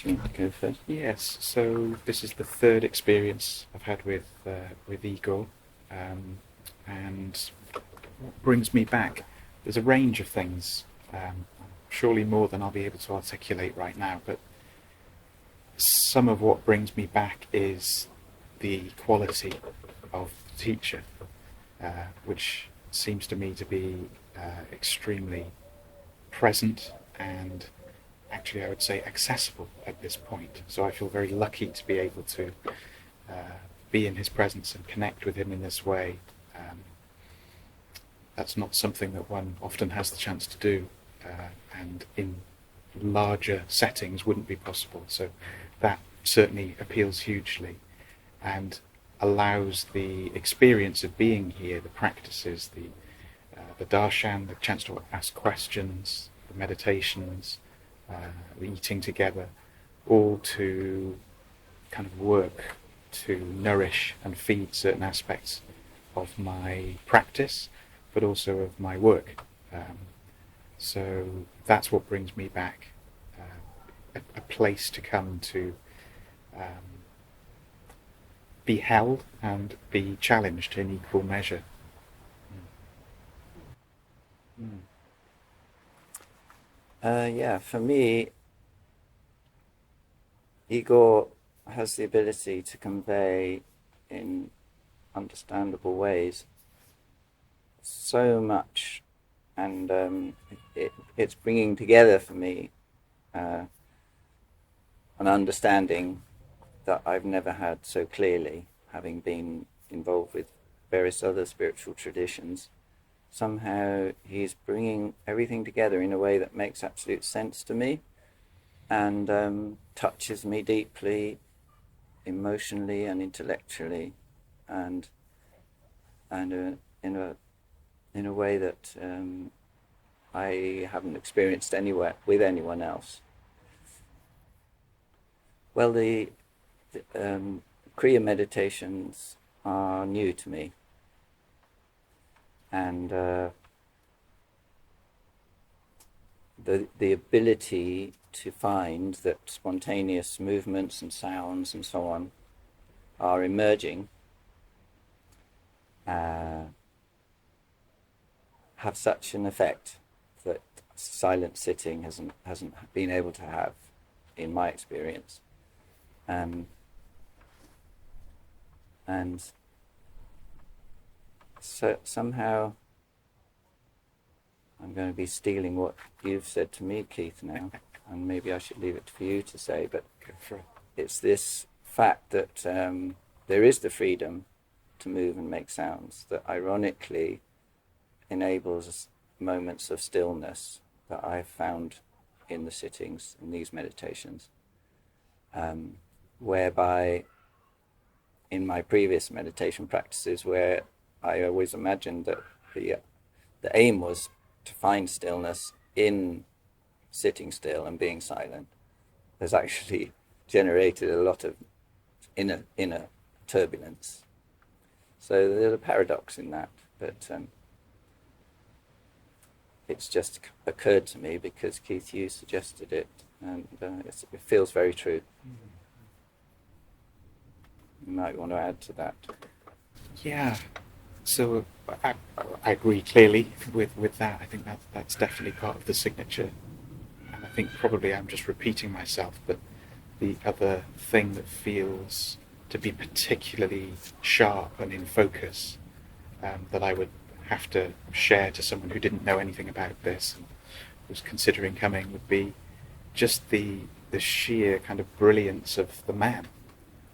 Do you want to go first? Yes, so this is the third experience I've had with Igor, and what brings me back, there's a range of things, surely more than I'll be able to articulate right now, but some of what brings me back is the quality of the teacher, which seems to me to be extremely present and actually I would say accessible at this point. So I feel very lucky to be able to uh, be in his presence and connect with him in this way. That's not something that one often has the chance to do, and in larger settings wouldn't be possible. So that certainly appeals hugely and allows the experience of being here, the practices, the darshan, the chance to ask questions, the meditations, the eating together, all to kind of work to nourish and feed certain aspects of my practice, but also of my work. So that's what brings me back, a place to come to be held and be challenged in equal measure. Mm. Yeah, for me, Igor has the ability to convey in understandable ways so much, and it's bringing together for me an understanding that I've never had so clearly, having been involved with various other spiritual traditions. Somehow he's bringing everything together in a way that makes absolute sense to me and touches me deeply, emotionally and intellectually, and in a way that I haven't experienced anywhere with anyone else. Well, the Kriya meditations are new to me, and the ability to find that spontaneous movements and sounds and so on are emerging have such an effect that silent sitting hasn't been able to have, in my experience. And so somehow I'm going to be stealing what you've said to me, Keith, now, and maybe I should leave it for you to say, but it's this fact that there is the freedom to move and make sounds that ironically enables moments of stillness that I've found in the sittings, in these meditations, whereby in my previous meditation practices, where I always imagined that the aim was to find stillness in sitting still and being silent, has actually generated a lot of inner turbulence. So there's a paradox in that, but it's just occurred to me because Keith, you suggested it, and it feels very true. You might want to add to that. Yeah, so I agree clearly with that. I think that's definitely part of the signature, and I think probably I'm just repeating myself, but the other thing that feels to be particularly sharp and in focus, that I would have to share to someone who didn't know anything about this and was considering coming, would be just the sheer kind of brilliance of the man.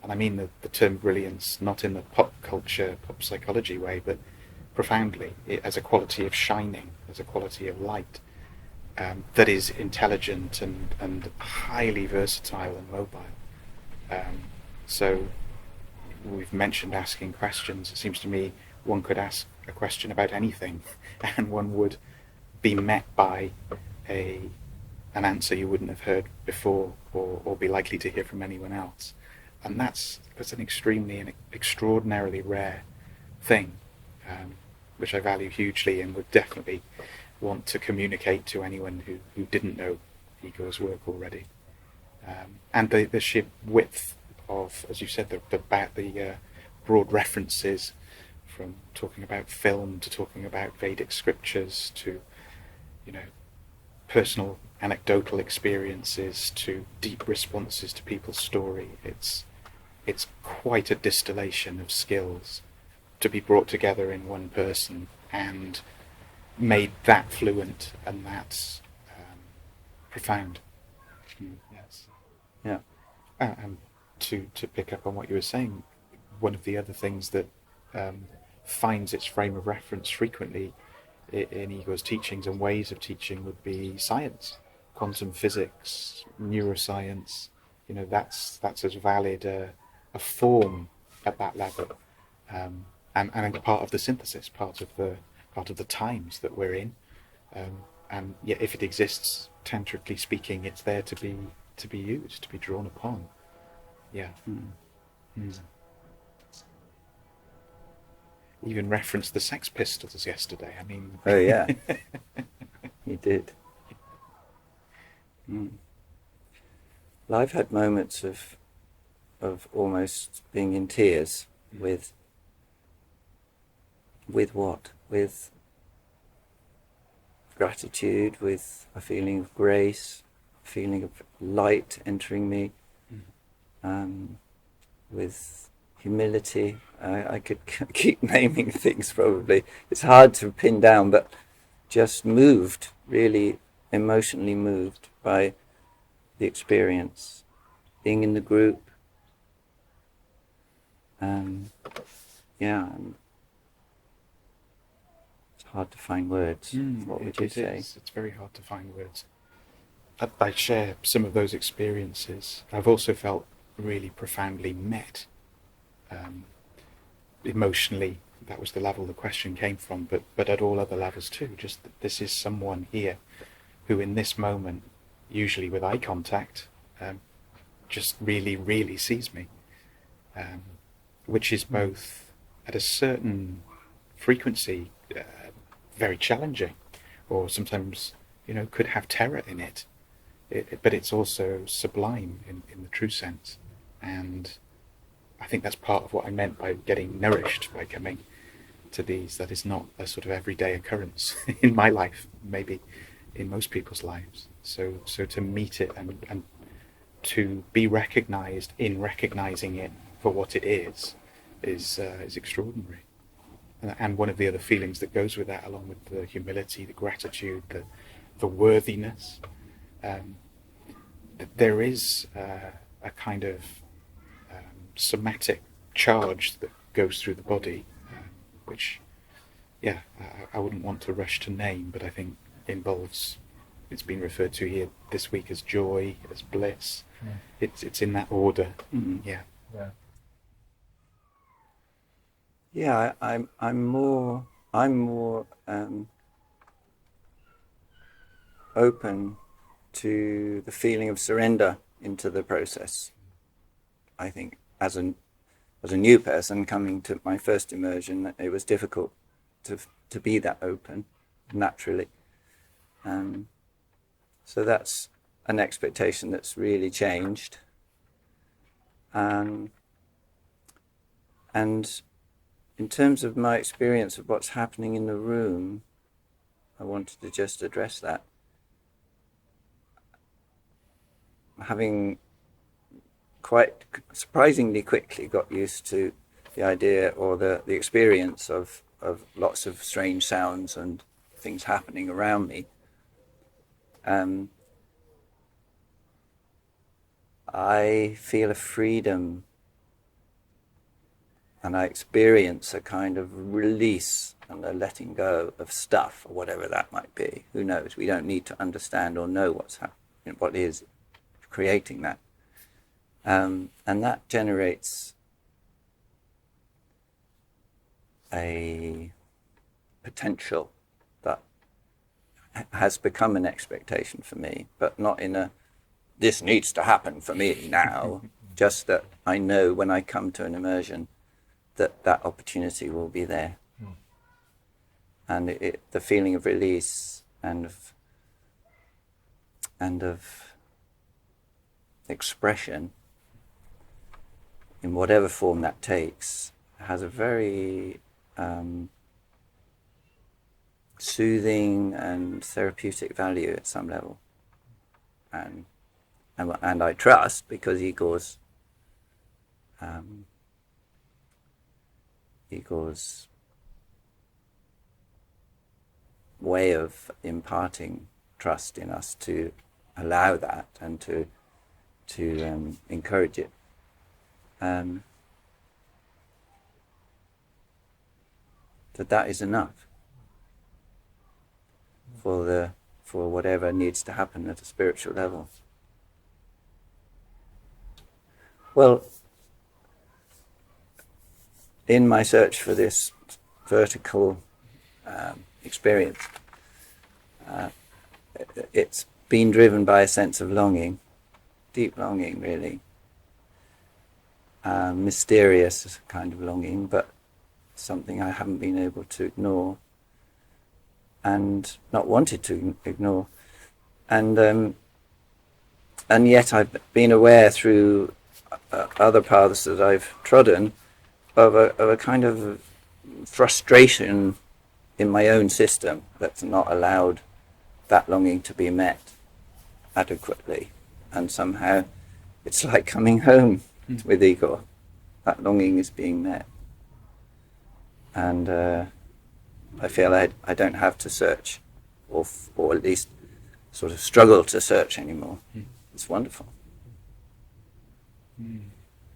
And I mean the term brilliance not in the pop culture, pop psychology way, but profoundly, as a quality of shining, as a quality of light, that is intelligent and highly versatile and mobile. So we've mentioned asking questions. It seems to me one could ask a question about anything and one would be met by an answer you wouldn't have heard before or be likely to hear from anyone else. And that's an extremely and extraordinarily rare thing, which I value hugely and would definitely want to communicate to anyone who didn't know Igor's work already. and the sheer width of, as you said, the broad references, from talking about film to talking about Vedic scriptures to, personal anecdotal experiences to deep responses to people's story. It's quite a distillation of skills to be brought together in one person and made that fluent and that profound. Yes. Yeah. And to pick up on what you were saying, one of the other things that finds its frame of reference frequently in Igor's teachings and ways of teaching would be science, quantum physics, neuroscience. That's as valid a form at that level, and part of the synthesis, part of the times that we're in. And yet, if it exists, tantrically speaking, it's there to be used, to be drawn upon. Yeah. Mm. Even referenced the Sex Pistols yesterday. I mean. Oh yeah, he did. Well, I've had moments of almost being in tears with what? With gratitude, with a feeling of grace, a feeling of light entering me, with humility. I could keep naming things probably. It's hard to pin down, but just moved, really emotionally moved by the experience, being in the group. Yeah, it's hard to find words. What would you say? It's very hard to find words. I share some of those experiences. I've also felt really profoundly met. Emotionally, that was the level the question came from, but at all other levels too. Just that this is someone here who in this moment, usually with eye contact, just really, really sees me. Which is both at a certain frequency very challenging, or sometimes, could have terror in it. But it's also sublime in the true sense. And I think that's part of what I meant by getting nourished by coming to these. That is not a sort of everyday occurrence in my life, maybe in most people's lives. So to meet it and to be recognized in recognizing it for what it is extraordinary. And one of the other feelings that goes with that, along with the humility, the gratitude, the worthiness, there is a kind of somatic charge that goes through the body, which, I wouldn't want to rush to name, but I think involves, it's been referred to here this week as joy, as bliss. It's in that order. Yeah. Yeah, I'm more open to the feeling of surrender into the process. I think as a new person coming to my first immersion, it was difficult to be that open naturally. So that's an expectation that's really changed. And in terms of my experience of what's happening in the room, I wanted to just address that. Having quite surprisingly quickly got used to the idea or the experience of lots of strange sounds and things happening around me, I feel a freedom and I experience a kind of release and a letting go of stuff, or whatever that might be. Who knows? We don't need to understand or know what's happening, what is creating that. And that generates a potential that has become an expectation for me, but not in a, this needs to happen for me now, just that I know when I come to an immersion that opportunity will be there. And the feeling of release and of expression, in whatever form that takes, has a very soothing and therapeutic value at some level. And I trust, because Igor's way of imparting trust in us to allow that and to encourage it. That is enough for whatever needs to happen at a spiritual level. Well, in my search for this vertical experience, it's been driven by a sense of longing, deep longing, really. Mysterious kind of longing, but something I haven't been able to ignore and not wanted to ignore. And yet I've been aware through other paths that I've trodden of a kind of frustration in my own system that's not allowed that longing to be met adequately. And somehow it's like coming home with Igor. That longing is being met. And I feel I don't have to search, or at least sort of struggle to search anymore. It's wonderful.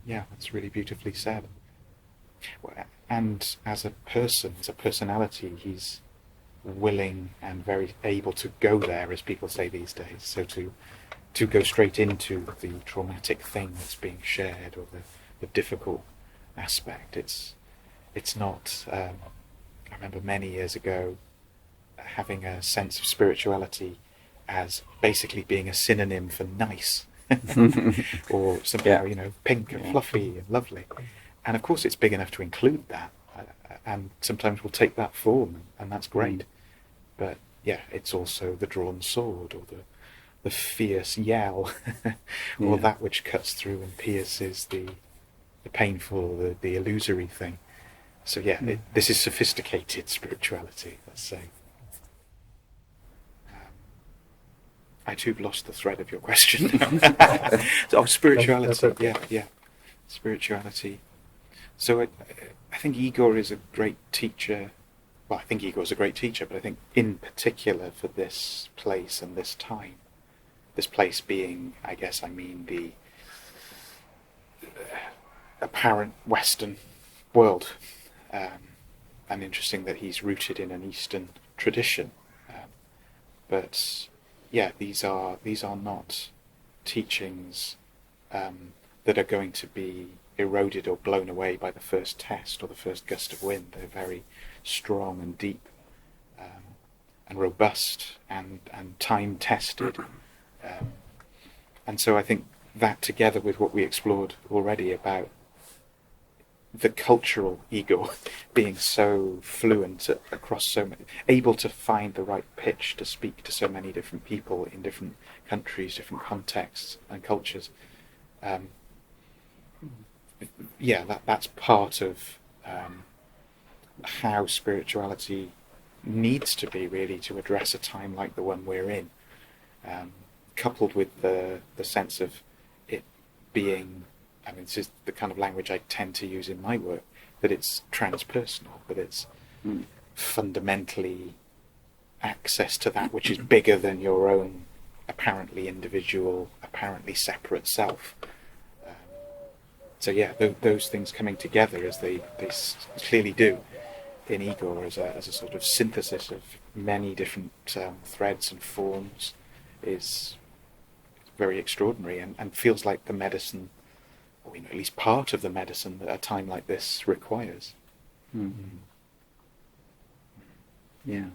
Yeah, that's really beautifully said. And as a person, as a personality, he's willing and very able to go there, as people say these days. So to go straight into the traumatic thing that's being shared, or the difficult aspect. It's not. I remember many years ago having a sense of spirituality as basically being a synonym for nice, or somehow, pink and fluffy and lovely. And of course, it's big enough to include that, and sometimes we'll take that form, and that's great. But yeah, it's also the drawn sword, or the fierce yell, or that which cuts through and pierces the painful, the illusory thing. So this is sophisticated spirituality, let's say. I too have lost the thread of your question. Spirituality. Okay. Spirituality. So I think Igor is a great teacher. Well, I think Igor is a great teacher, but I think in particular for this place and this time, this place being, the apparent Western world. And interesting that he's rooted in an Eastern tradition. But these are not teachings that are going to be eroded or blown away by the first test or the first gust of wind. They're very strong and deep and robust and time-tested. And so I think that, together with what we explored already about the cultural ego being so fluent across so many, able to find the right pitch to speak to so many different people in different countries, different contexts and cultures. That's part of how spirituality needs to be, really, to address a time like the one we're in, coupled with the sense of it being, this is the kind of language I tend to use in my work, that it's transpersonal, that it's fundamentally access to that which is bigger than your own apparently individual, apparently separate self. Those things coming together, as they clearly do in Igor, as a sort of synthesis of many different threads and forms, is very extraordinary, and feels like the medicine, or at least part of the medicine that a time like this requires. Yeah.